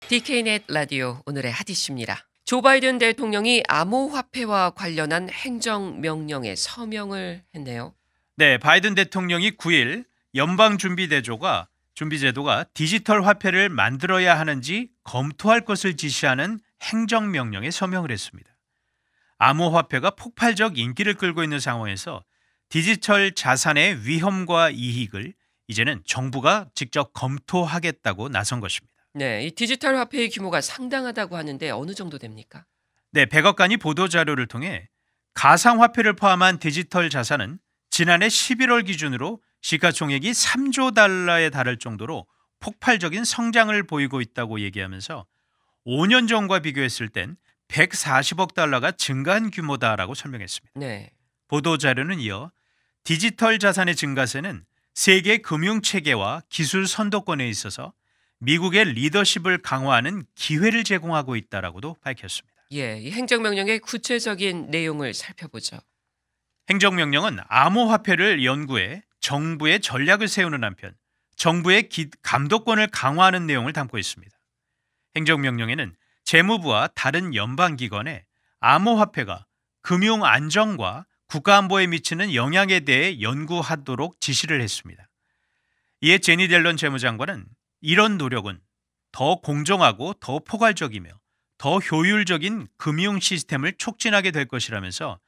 DK넷 라디오 오늘의 핫이슈입니다. 조 바이든 대통령이 암호화폐와 관련한 행정명령에 서명을 했네요. 네, 바이든 대통령이 9일 연방준비제도가 디지털 화폐를 만들어야 하는지 검토할 것을 지시하는 행정명령에 서명을 했습니다. 암호화폐가 폭발적 인기를 끌고 있는 상황에서 디지털 자산의 위험과 이익을 이제는 정부가 직접 검토하겠다고 나선 것입니다. 네, 이 디지털 화폐의 규모가 상당하다고 하는데 어느 정도 됩니까? 네, 백악관이 보도자료를 통해 가상화폐를 포함한 디지털 자산은 지난해 11월 기준으로 시가총액이 3조 달러에 달할 정도로 폭발적인 성장을 보이고 있다고 얘기하면서 5년 전과 비교했을 땐 140억 달러가 증가한 규모다라고 설명했습니다. 네. 보도자료는 이어 디지털 자산의 증가세는 세계 금융체계와 기술 선도권에 있어서 미국의 리더십을 강화하는 기회를 제공하고 있다라고도 밝혔습니다. 예, 이 행정명령의 구체적인 내용을 살펴보죠. 행정명령은 암호화폐를 연구해 정부의 전략을 세우는 한편 정부의 감독권을 강화하는 내용을 담고 있습니다. 행정명령에는 재무부와 다른 연방기관에 암호화폐가 금융 안정과 국가안보에 미치는 영향에 대해 연구하도록 지시를 했습니다. 이에 제니 델런 재무장관은 이런 노력은 더 공정하고 더 포괄적이며 더 효율적인 금융 시스템을 촉진하게 될 것이라면서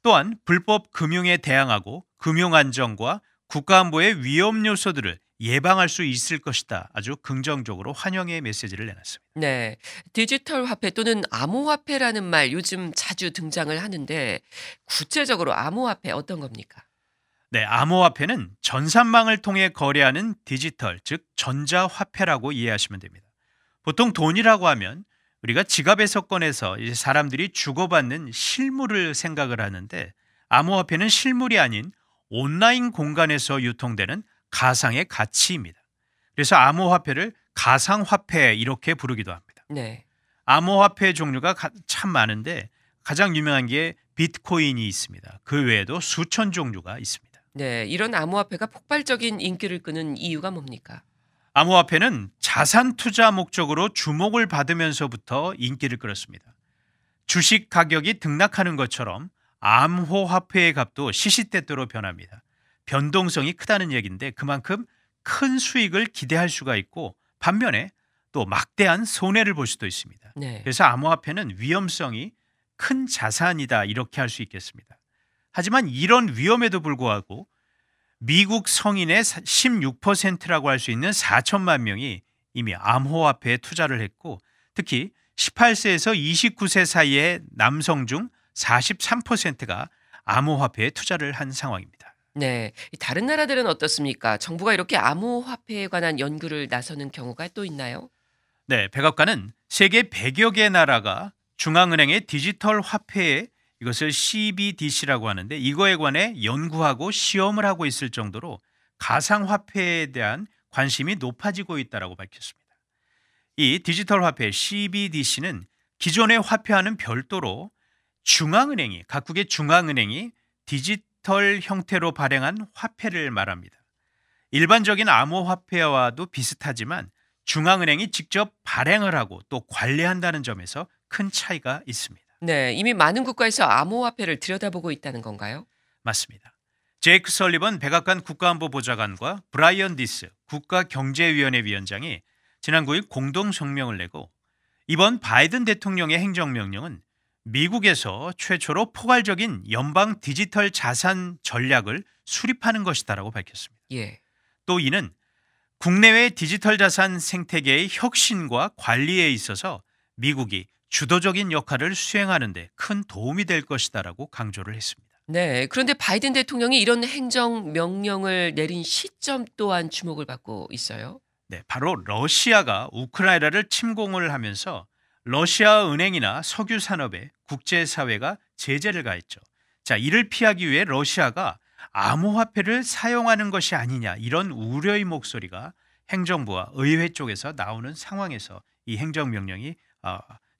또한 불법 금융에 대항하고 금융 안정과 국가안보의 위험 요소들을 예방할 수 있을 것이다. 아주 긍정적으로 환영의 메시지를 내놨습니다. 네, 디지털 화폐 또는 암호화폐라는 말 요즘 자주 등장을 하는데 구체적으로 암호화폐 어떤 겁니까? 네, 암호화폐는 전산망을 통해 거래하는 디지털, 즉 전자화폐라고 이해하시면 됩니다. 보통 돈이라고 하면 우리가 지갑에서 꺼내서 이제 사람들이 주고받는 실물을 생각을 하는데 암호화폐는 실물이 아닌 온라인 공간에서 유통되는 가상의 가치입니다. 그래서 암호화폐를 가상화폐 이렇게 부르기도 합니다. 네. 암호화폐 종류가 참 많은데 가장 유명한 게 비트코인이 있습니다. 그 외에도 수천 종류가 있습니다. 네, 이런 암호화폐가 폭발적인 인기를 끄는 이유가 뭡니까? 암호화폐는 자산 투자 목적으로 주목을 받으면서부터 인기를 끌었습니다. 주식 가격이 등락하는 것처럼 암호화폐의 값도 시시때때로 변합니다. 변동성이 크다는 얘기인데 그만큼 큰 수익을 기대할 수가 있고 반면에 또 막대한 손해를 볼 수도 있습니다. 네. 그래서 암호화폐는 위험성이 큰 자산이다 이렇게 할 수 있겠습니다. 하지만 이런 위험에도 불구하고 미국 성인의 16%라고 할 수 있는 4천만 명이 이미 암호화폐에 투자를 했고 특히 18세에서 29세 사이의 남성 중 43%가 암호화폐에 투자를 한 상황입니다. 네. 이 다른 나라들은 어떻습니까? 정부가 이렇게 암호화폐에 관한 연구를 나서는 경우가 또 있나요? 네, 백악관은 세계 100여 개 나라가 중앙은행의 디지털 화폐에 이것을 CBDC라고 하는데 이거에 관해 연구하고 시험을 하고 있을 정도로 가상화폐에 대한 관심이 높아지고 있다고 밝혔습니다. 이 디지털 화폐 CBDC는 기존의 화폐와는 별도로 각국의 중앙은행이 디지털 형태로 발행한 화폐를 말합니다. 일반적인 암호화폐와도 비슷하지만 중앙은행이 직접 발행을 하고 또 관리한다는 점에서 큰 차이가 있습니다. 네, 이미 많은 국가에서 암호화폐를 들여다보고 있다는 건가요? 맞습니다. 제이크 설리번 백악관 국가안보보좌관과 브라이언 디스 국가경제위원회 위원장이 지난 9일 공동 성명을 내고 이번 바이든 대통령의 행정명령은 미국에서 최초로 포괄적인 연방 디지털 자산 전략을 수립하는 것이다라고 밝혔습니다. 예. 또 이는 국내외 디지털 자산 생태계의 혁신과 관리에 있어서 미국이 주도적인 역할을 수행하는 데 큰 도움이 될 것이다라고 강조를 했습니다. 네, 그런데 바이든 대통령이 이런 행정명령을 내린 시점 또한 주목을 받고 있어요. 네, 바로 러시아가 우크라이나를 침공을 하면서 러시아 은행이나 석유 산업에 국제사회가 제재를 가했죠. 자, 이를 피하기 위해 러시아가 암호화폐를 사용하는 것이 아니냐 이런 우려의 목소리가 행정부와 의회 쪽에서 나오는 상황에서 이 행정명령이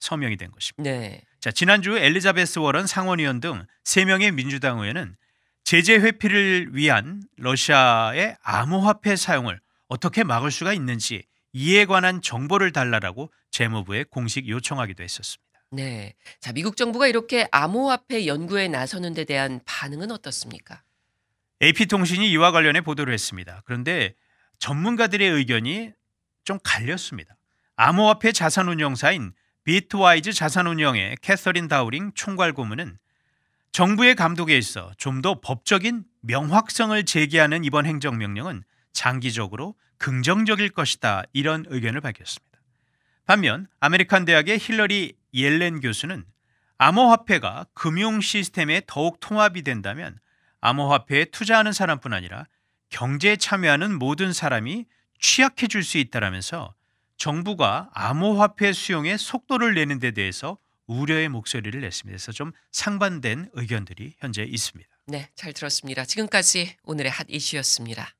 서명이 된 것입니다. 네. 자, 지난주 엘리자베스 워런 상원의원 등 3명의 민주당 의원은 제재 회피를 위한 러시아의 암호화폐 사용을 어떻게 막을 수가 있는지 이에 관한 정보를 달라라고 재무부에 공식 요청하기도 했었습니다. 네. 자, 미국 정부가 이렇게 암호화폐 연구에 나서는 데 대한 반응은 어떻습니까? AP통신이 이와 관련해 보도를 했습니다. 그런데 전문가들의 의견이 좀 갈렸습니다. 암호화폐 자산운용사인 비트와이즈 자산운용의 캐서린 다우링 총괄고문은 정부의 감독에 있어 좀 더 법적인 명확성을 제기하는 이번 행정명령은 장기적으로 긍정적일 것이다, 이런 의견을 밝혔습니다. 반면 아메리칸 대학의 힐러리 옐렌 교수는 암호화폐가 금융 시스템에 더욱 통합이 된다면 암호화폐에 투자하는 사람뿐 아니라 경제에 참여하는 모든 사람이 취약해질 수 있다라면서 정부가 암호화폐 수용에 속도를 내는 데 대해서 우려의 목소리를 냈습니다. 그래서 좀 상반된 의견들이 현재 있습니다. 네, 잘 들었습니다. 지금까지 오늘의 핫 이슈였습니다.